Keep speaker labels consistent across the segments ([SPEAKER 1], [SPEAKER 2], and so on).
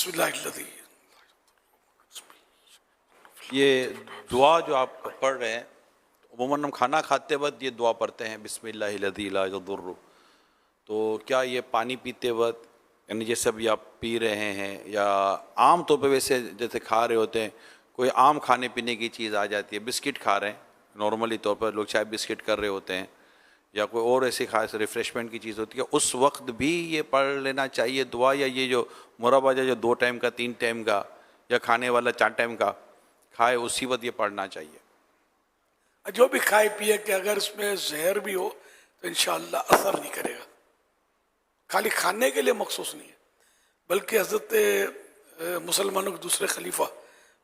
[SPEAKER 1] بسم اللہ الذی.
[SPEAKER 2] یہ دعا جو آپ پڑھ رہے ہیں عموماً ہم کھانا کھاتے وقت یہ دعا پڑھتے ہیں بسم اللہ الذی لا یضر. تو کیا یہ پانی پیتے وقت یعنی جیسے ابھی آپ پی رہے ہیں یا عام طور پہ ویسے جیسے کھا رہے ہوتے ہیں کوئی عام کھانے پینے کی چیز آ جاتی ہے بسکٹ کھا رہے ہیں نارملی طور پر لوگ چاہے بسکٹ کر رہے ہوتے ہیں یا کوئی اور ایسی خاص ریفریشمنٹ کی چیز ہوتی ہے اس وقت بھی یہ پڑھ لینا چاہیے دعا یا یہ جو مربع جو 2 ٹائم کا 3 ٹائم کا یا کھانے والا 4 ٹائم کا کھائے اسی وقت یہ پڑھنا چاہیے؟
[SPEAKER 1] جو بھی کھائے پیے کہ اگر اس میں زہر بھی ہو تو انشاءاللہ اثر نہیں کرے گا. خالی کھانے کے لیے مخصوص نہیں ہے بلکہ حضرت مسلمانوں کے دوسرے خلیفہ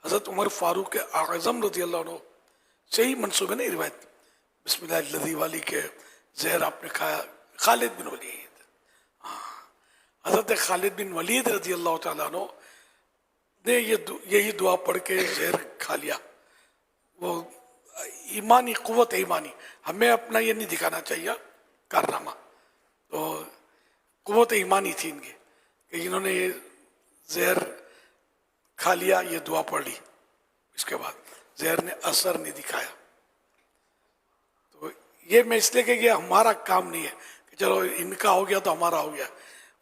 [SPEAKER 1] حضرت عمر فاروق اعظم رضی اللہ عنہ سے ہی منسوب ہے نا روایت بسم اللہ الذی والی کے زہر آپ نے کھایا. خالد بن ولید حضرت خالد بن ولید رضی اللہ تعالیٰ عنہ نے یہی دعا پڑھ کے زہر کھا لیا. وہ ایمانی قوت ایمانی ہمیں اپنا یہ نہیں دکھانا چاہیے کارنامہ. تو قوت ایمانی تھی ان کی کہ انہوں نے یہ زہر کھا لیا یہ دعا پڑھ لی اس کے بعد زہر نے اثر نہیں دکھایا. تو یہ میں اس لیے کہ یہ ہمارا کام نہیں ہے کہ چلو ان کا ہو گیا تو ہمارا ہو گیا.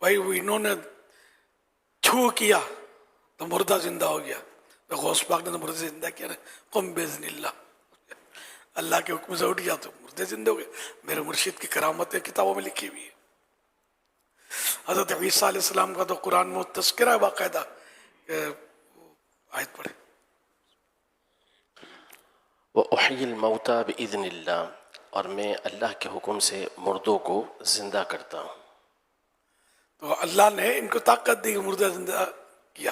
[SPEAKER 1] بھائی وہ انہوں نے چھو کیا تو مردہ زندہ ہو گیا. تو غوث پاک نے تو مردہ زندہ کیا نا قم باذن اللہ اللہ کے حکم سے اٹھ گیا تو مردے زندہ ہو گئے. میرے مرشد کی کرامتیں کتابوں میں لکھی ہوئی ہے. حضرت عیسیٰ علیہ السلام کا تو قرآن میں تذکرہ ہے باقاعدہ کہ آیت پڑھے
[SPEAKER 3] وَأُحْيِي الْمَوْتَى بِإِذْنِ اللَّهِ اور میں اللہ کے حکم سے مردوں کو زندہ کرتا ہوں.
[SPEAKER 1] تو اللہ نے ان کو طاقت دی کہ مردہ زندہ کیا.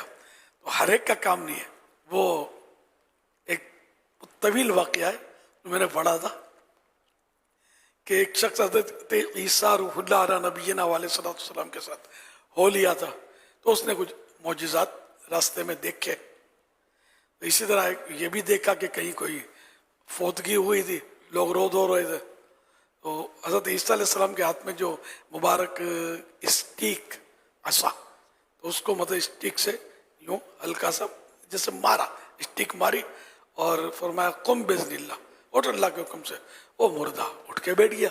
[SPEAKER 1] تو ہر ایک کا کام نہیں ہے. وہ ایک طویل واقعہ ہے جو میں نے پڑھا تھا کہ ایک شخص حضرت عیسیٰ روح اللہ علیہ نبینا علیہ صلی اللہ علیہ وسلم کے ساتھ ہو لیا تھا تو اس نے کچھ معجزات راستے میں دیکھے. اسی طرح یہ بھی دیکھا کہ کہیں کوئی فوتگی ہوئی تھی لوگ رو دھو رہے تھے تو حضرت عیسیٰ علیہ السلام کے ہاتھ میں جو مبارک اسٹیک عصا تو اس کو مطلب اسٹیک سے یوں ہلکا سا جیسے مارا اسٹیک ماری اور فرمایا قم باذن اللہ اٹھ اللہ کے حکم سے. وہ مردہ اٹھ کے بیٹھ گیا.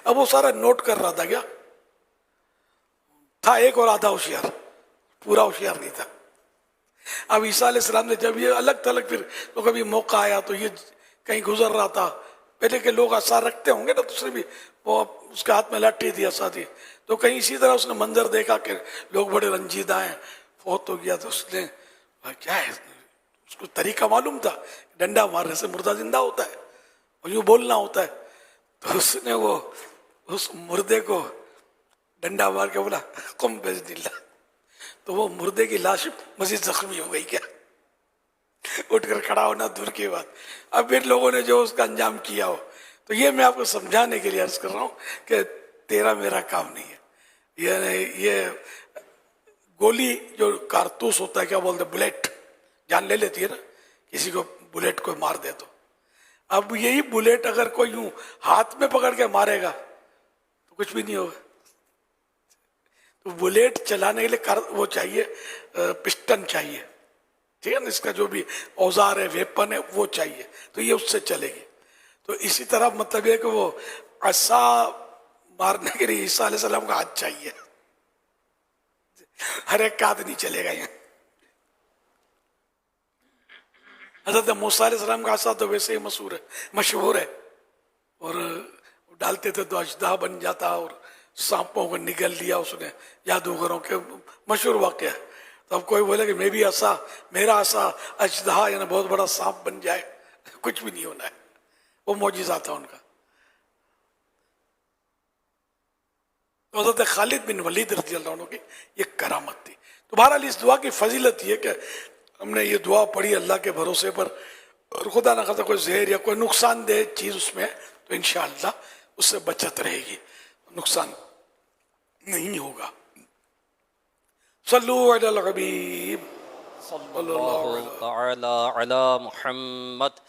[SPEAKER 1] اب وہ سارا نوٹ کر رہا تھا کیا تھا ایک اور آدھا ہوشیار پورا ہوشیار نہیں تھا. اب عیسیٰ علیہ السلام نے جب یہ الگ تھلگ پھر تو کبھی موقع آیا تو یہ کہیں گزر رہا تھا پہلے کے لوگ آثار رکھتے ہوں گے نا دوسرے بھی وہ اس کے ہاتھ میں لاٹھی تھی عصا تھی تو کہیں اسی طرح اس نے منظر دیکھا کہ لوگ بڑے رنجیدہ ہیں فوت ہو گیا تو اس نے کیا ہے اس کو طریقہ معلوم تھا ڈنڈا مارنے سے مردہ زندہ ہوتا ہے اور یوں بولنا ہوتا ہے. تو اس نے وہ اس مردے کو ڈنڈا مار کے بولا قم باذن اللہ. تو وہ مردے کی لاش مزید زخمی ہو گئی کیا اٹھ کر کھڑا ہونا دور کی بات. اب پھر لوگوں نے جو اس کا انجام کیا ہو تو یہ میں آپ کو سمجھانے کے لیے عرض کر رہا ہوں کہ تیرا میرا کام نہیں ہے. یہ گولی جو کارتوس ہوتا ہے کیا بولتے بلیٹ جان لے لیتی ہے نا کسی کو بلیٹ کو مار دے تو اب یہی بلیٹ اگر کوئی یوں ہاتھ میں پکڑ کے مارے گا تو کچھ بھی نہیں ہوگا. تو بلیٹ چلانے کے لیے وہ چاہیے پسٹن چاہیے ٹھیک ہے نا اس کا جو بھی اوزار ہے ویپن ہے وہ چاہیے تو یہ اس سے چلے گی. تو اسی طرح مطلب یہ کہ وہ عصا مارنے کے لیے عیسیٰ علیہ السلام کا ہاتھ چاہیے ہر ایک کا ہاتھ نہیں چلے گا یہاں. حضرت موسیٰ علیہ السلام کا عصا تو ویسے ہی مشہور ہے اور ڈالتے تھے تو اژدہا بن جاتا اور سانپوں کو نگل لیا اس نے جادوگروں کے مشہور واقعہ ہے. تو اب کوئی بولے کہ میں بھی عصا میرا عصا اژدہا یعنی بہت بڑا سانپ بن جائے کچھ بھی نہیں ہونا ہے. وہ معجزہ تھا ان کا. تو حضرت خالد بن ولید رضی اللہ عنہ کی یہ کرامت تھی. تو بہرحال اس دعا کی فضیلت یہ کہ ہم نے یہ دعا پڑھی اللہ کے بھروسے پر اور خدا نہ خواستہ کوئی زہر یا کوئی نقصان دہ چیز اس میں تو انشاءاللہ اس سے بچت رہے گی نقصان نہیں ہوگا. صلو علی الحبیب
[SPEAKER 4] صلی اللہ تعالی علی محمد